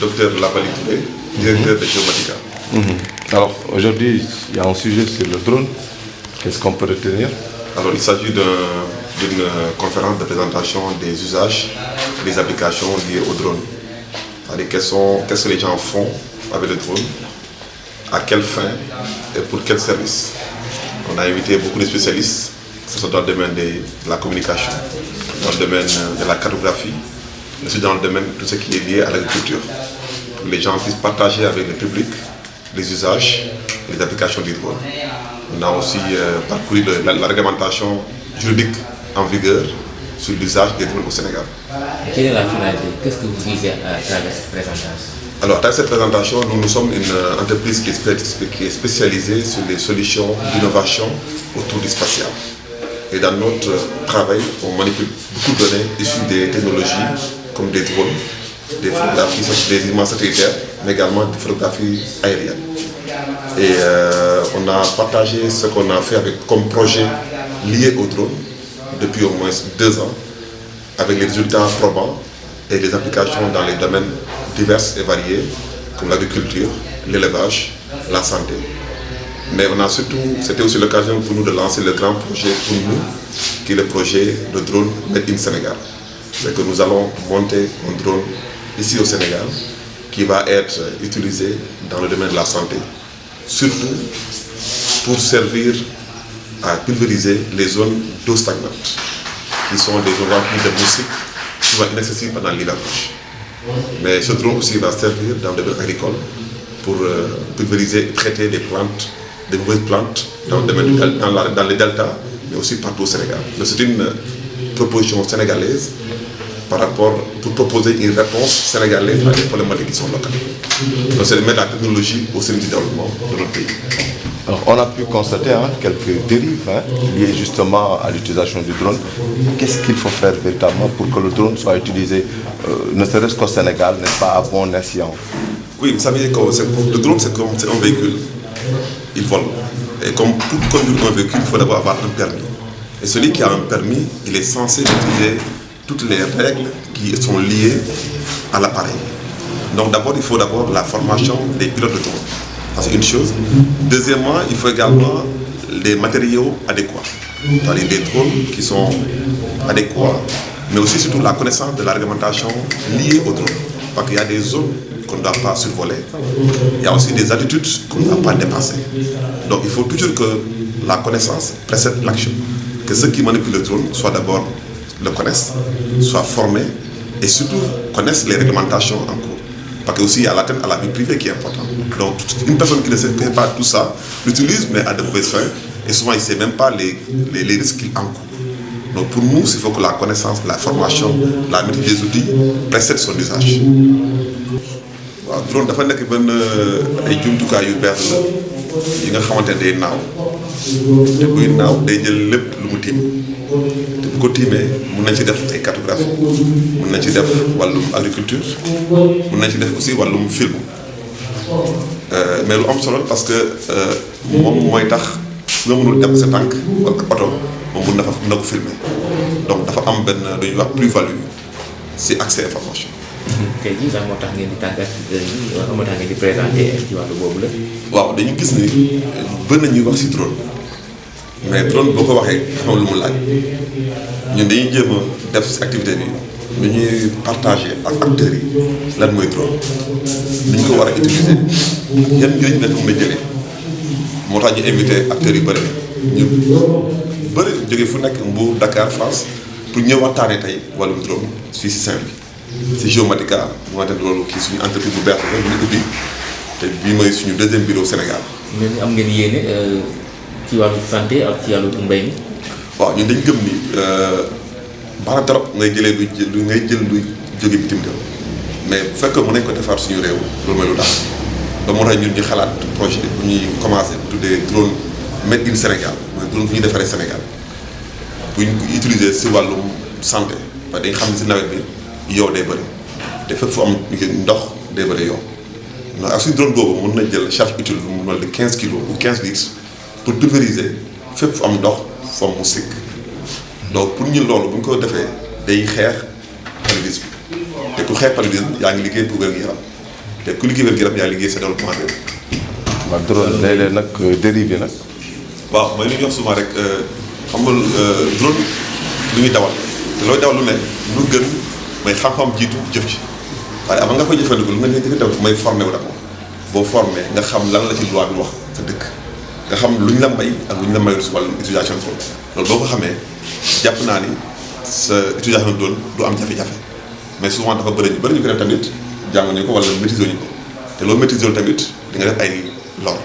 Dr Labali Touré, directeur de Geomatica. Alors aujourd'hui, il y a un sujet sur le drone. Qu'est-ce qu'on peut retenir? Alors il s'agit d'une conférence de présentation des usages et des applications liées au drone. C'est-à-dire qu'est-ce que les gens font avec le drone, à quelle fin et pour quel service. On a invité beaucoup de spécialistes, que ce soit dans le domaine de la communication, dans le domaine de la cartographie, mais aussi dans le domaine de tout ce qui est lié à l'agriculture. Pour que les gens puissent partager avec le public les usages et les applications du drone. On a aussi parcouru la réglementation juridique en vigueur sur l'usage des drones au Sénégal. Quelle est la finalité? Qu'est-ce que vous visez à travers cette présentation? Alors, à travers cette présentation, nous sommes une entreprise qui est spécialisée sur les solutions d'innovation autour du spatial. Et dans notre travail, on manipule beaucoup de données issues des technologies comme des drones, des photographies, des images satellitaires, mais également des photographies aériennes. Et on a partagé ce qu'on a fait comme projet lié au drone depuis au moins 2 ans, avec les résultats probants et les applications dans les domaines divers et variés, comme l'agriculture, l'élevage, la santé. Mais c'était aussi l'occasion pour nous de lancer le grand projet pour nous, qui est le projet de drone Made in Sénégal. C'est que nous allons monter un drone ici au Sénégal qui va être utilisé dans le domaine de la santé, surtout pour servir à pulvériser les zones d'eau stagnante, qui sont des zones remplies de moustiques, souvent inaccessibles pendant l'hivernage. Mais ce drone aussi va servir dans le domaine agricole pour pulvériser et traiter des plantes, des mauvaises plantes dans les deltas, mais aussi partout au Sénégal. Donc c'est une proposition sénégalaise pour proposer une réponse sénégalaise à des problématiques qui sont locales. Donc c'est de mettre la technologie au service du développement de notre pays. Alors, on a pu constater quelques dérives liées justement à l'utilisation du drone. Qu'est-ce qu'il faut faire véritablement pour que le drone soit utilisé, ne serait-ce qu'au Sénégal, n'est-ce pas, à bon escient? Oui, vous savez que le drone, c'est un véhicule. Il vole. Et comme pour conduire un véhicule, il faut d'abord avoir un permis. Et celui qui a un permis, il est censé utiliser toutes les règles qui sont liées à l'appareil. Donc d'abord, il faut la formation des pilotes de drone. C'est une chose. Deuxièmement, il faut également des matériaux adéquats. C'est-à-dire des drones qui sont adéquats, mais aussi surtout la connaissance de la réglementation liée au drone. Parce qu'il y a des zones qu'on ne doit pas survoler. Il y a aussi des altitudes qu'on ne doit pas dépasser. Donc il faut toujours que la connaissance précède l'action. Que ceux qui manipulent le drone soient d'abord le connaissent, soient formés et surtout connaissent les réglementations en cours. Parce qu'il y a l'atteinte à la vie privée qui est importante. Donc une personne qui ne sait pas tout ça l'utilise mais à de mauvaises fins et souvent il ne sait même pas les risques qu'il encourt. Donc pour nous, il faut que la connaissance, la formation, la maîtrise des outils précède son usage. waaw drone dafa nekk benn ay jumtukaay yu bees la yi nga xamante ne day naaw te buy naaw day jël lépp lu mu tiim te bu ko tiimee mun nañ ci def ay cartographie mun nañ ci def wàllum agriculture mun nañ ci def aussi wàllum film mais lu am solo parce que moom mooy tax su nga mënul dem sa tànk wala oto moom mun na ko filmer donc dafa am benn lu ñuy wax plus-value si accès information. tey jii sax moo tax ngeen di tàggat moo tax ngeen di présenté ci wàllu boobu la. waaw dañu gis ni bëri na ñuy wax ci drone mais drone boo ko waxee xam lu mu laaj ñun dañuy jéem a def ci activité bi nu ñuy partager ak acteurs yi lan mooy drone ni ñu ko war a utiliser yan njëriñ la fa mën a jëlee moo tax ñu invité acteurs yu bëri bëri jóge fu nekk Mbour Dakar France pour ñëw waxtaanee tey wàllum drone fii ci Saint-Louis. C'est Geomatica bu nga xam ne loolu kii suñu entreprise bu bees la bu ñu ubbi te bii mooy suñu 2e bureau Sénégal. ñun am ngeen yéene ci wàllu santé ak ci wàllu mbay mi. waaw ñun dañu gëm ni baax na trop ngay jël lu jóge bitim réew mais bu fekkee mën nañ ko defar suñu réew loolu mooy lu tax ba moo tax ñun ñu xalaat projet bu ñuy commencé bu tuddee drone Made in Sénégal mooy drone bu ñuy defaree Sénégal bu ñu ko utiliser si wàllum santé parce que dañ xam ne si nawet bi. yow day bëri te fépp fu am ndox day bëri yow ndax ak suñu drone boobu mën na jël charge utile bu mu mel ni 15 kilos ou 15 litres pour pulvériser fépp fu am ndox fu am moustique donc pour ñu loolu bu ñu ko defee day xeex paludisme te ku xeex paludisme yaa ngi liggéey pour wér-gu-yaram te ku liggéey wér-gu-yaram yaa liggéey sa développement réew. waaw drone léeg-léeg nag dérive yi nag. waaw mooy li ñuy wax souvent rek xam nga drone lu ñuy dawal te looy dawal lu ne lu gën mooy xam-xam jiitu jëf ci waaye avant nga koy jëfandikoo lu nga leen di daw mooy formé wu d'abord boo formé nga xam lan la ci loi bi wax sa dëkk nga xam lu ñu la may ak lu ñu la mayul si wàllum utilisation drone loolu boo ko xamee jàpp naa ni sa utilisation drone du am jafe-jafe mais souvent dafa bëri ñu ko def tamit jàng ñu ko wala maîtriser ñu ko te loolu maîtriser tamit di nga def ay lor.